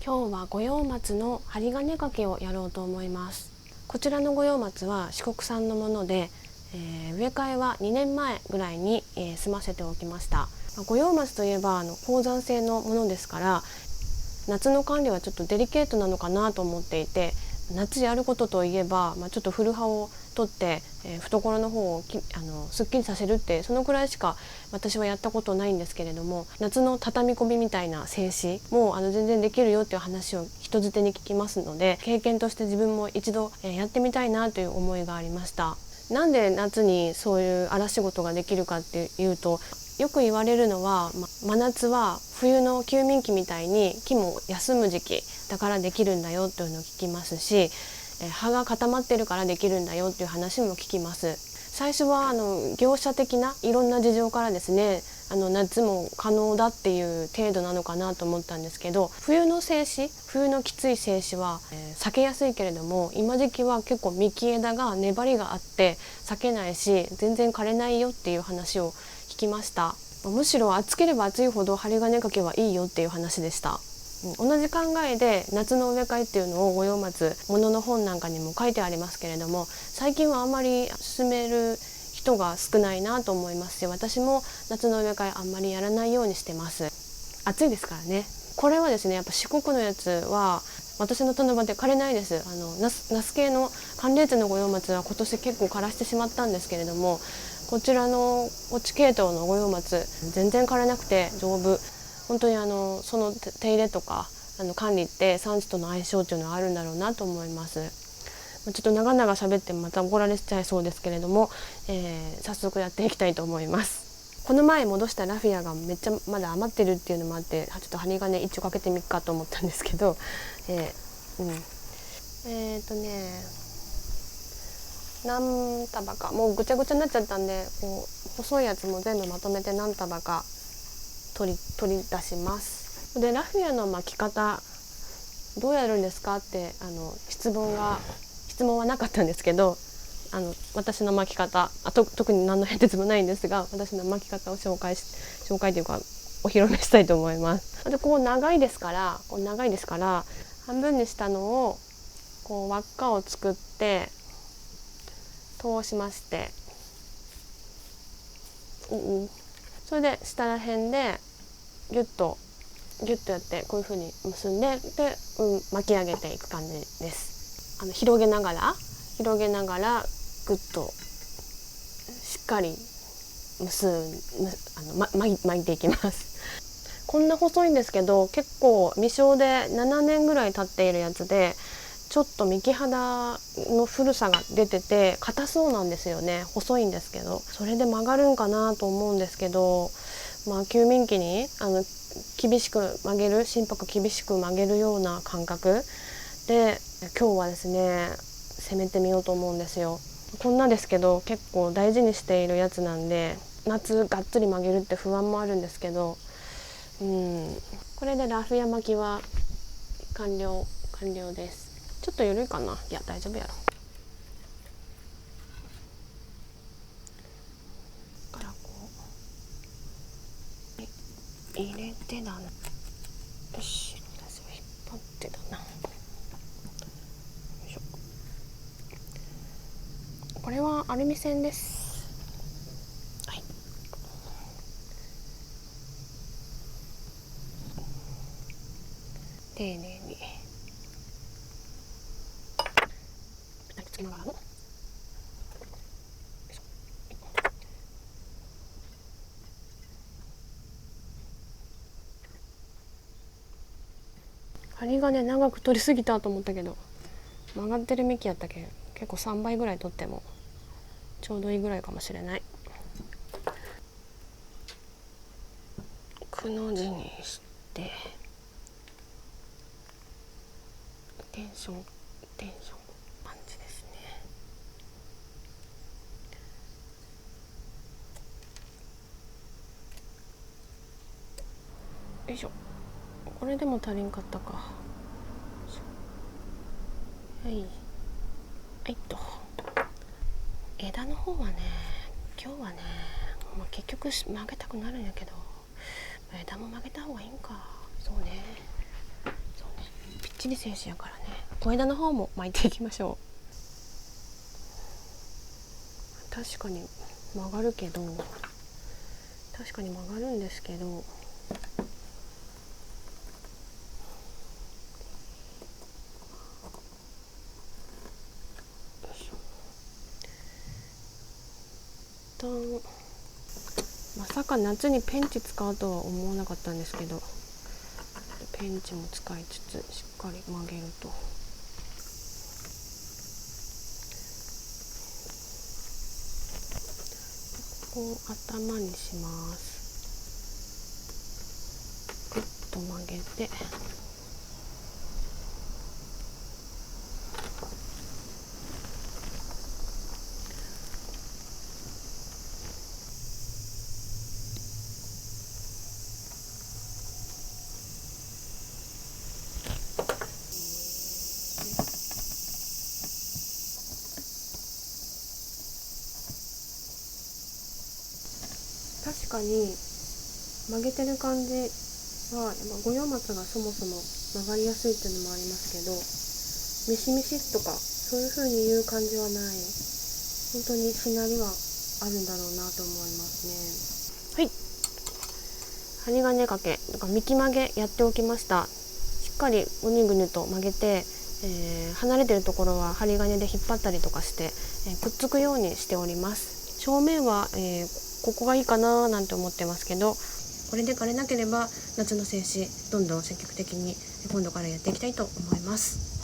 今日は五葉松の針金掛けをやろうと思います。こちらの五葉松は四国産のもので、植え替えは2年前ぐらいに、済ませておきました。五葉松といえば高山性のものですから、夏の管理はちょっとデリケートなのかなと思っていて、夏やることといえば、ちょっと古葉を取って、懐の方をすっきりさせるって、そのくらいしか私はやったことないんですけれども、夏の畳み込みみたいな静止も全然できるよっていう話を人づてに聞きますので、経験として自分も一度、やってみたいなという思いがありました。なんで夏にそういう荒仕事ができるかっていうと、よく言われるのは、真夏は冬の休眠期みたいに木も休む時期だからできるんだよというのを聞きますし、葉が固まってるからできるんだよっていう話も聞きます。最初は業者的ないろんな事情からですね、夏も可能だっていう程度なのかなと思ったんですけど、冬のきつい静止は、避けやすいけれども、今時期は結構幹枝が粘りがあって避けないし全然枯れないよっていう話を聞きました。むしろ暑ければ暑いほど針金掛けはいいよっていう話でした。同じ考えで夏の植え替えっていうのを五葉松ものの本なんかにも書いてありますけれども、最近はあまり勧める人が少ないなと思いますし、私も夏の植え替えあんまりやらないようにしてます。暑いですからね。これはですね、やっぱ四国のやつは私の棚場で枯れないです。ナス系の寒冷地の五葉松は今年結構枯らしてしまったんですけれども、こちらのこっち系統の五葉松全然枯れなくて丈夫。本当にその手入れとか管理って産地との相性っていうのはあるんだろうなと思います。ちょっと長々喋ってまた怒られちゃいそうですけれども、早速やっていきたいと思います。この前戻したラフィアがめっちゃまだ余ってるっていうのもあって、ちょっと針金一応かけてみっかと思ったんですけど、何束かもうぐちゃぐちゃになっちゃったんで、こう細いやつも全部まとめて何束か取り出します。でラフィアの巻き方どうやるんですかって質問はなかったんですけど、私の巻き方特に何の変哲もないんですが、私の巻き方を紹介というかお披露目したいと思います。で長いですから半分にしたのをこう輪っかを作って通しまして、それで下ら辺でギュッとやってこういう風に結んで巻き上げていく感じです。広げながらグッとしっかり巻いていきます。こんな細いんですけど、結構未生で7年ぐらい経っているやつで、ちょっと幹肌の古さが出てて硬そうなんですよね。細いんですけど、それで曲がるんかなと思うんですけど、休眠期に厳しく曲げる、心拍厳しく曲げるような感覚で今日はですね攻めてみようと思うんですよ。こんなですけど結構大事にしているやつなんで、夏がっつり曲げるって不安もあるんですけど、これでラフィア巻きは完了です。ちょっと緩いかな。いや大丈夫やろ。からこう入れてだな。よし、私を引っ張ってだな。よいしょ。これはアルミ線です。はい。丁寧に抱きつけながらの。針金長く取りすぎたと思ったけど、曲がってる幹やったけ結構3倍ぐらい取ってもちょうどいいぐらいかもしれない。くの字にしてテンションパンチですね。よいしょ。これでも足りんかったか。はいと。枝の方はね、今日はね、結局曲げたくなるんやけど、枝も曲げた方がいいんか。そうねちり静止やからね、小枝の方も巻いていきましょう。確かに曲がるけど、確かに曲がるんですけど、まさか夏にペンチ使うとは思わなかったんですけど、ペンチも使いつつしっかり曲げると、ここを頭にします。グッと曲げて、確かに曲げてる感じは五葉松がそもそも曲がりやすいっていうのもありますけど、ミシミシとかそういう風に言う感じはない。本当にしなりはあるんだろうなと思いますね。はい、針金掛け幹曲げやっておきました。しっかりぐにゅぐにゅと曲げて、離れてるところは針金で引っ張ったりとかして、くっつくようにしております。正面は、ここがいいかななんて思ってますけど、これで枯れなければ夏の静止どんどん積極的に今度からやっていきたいと思います。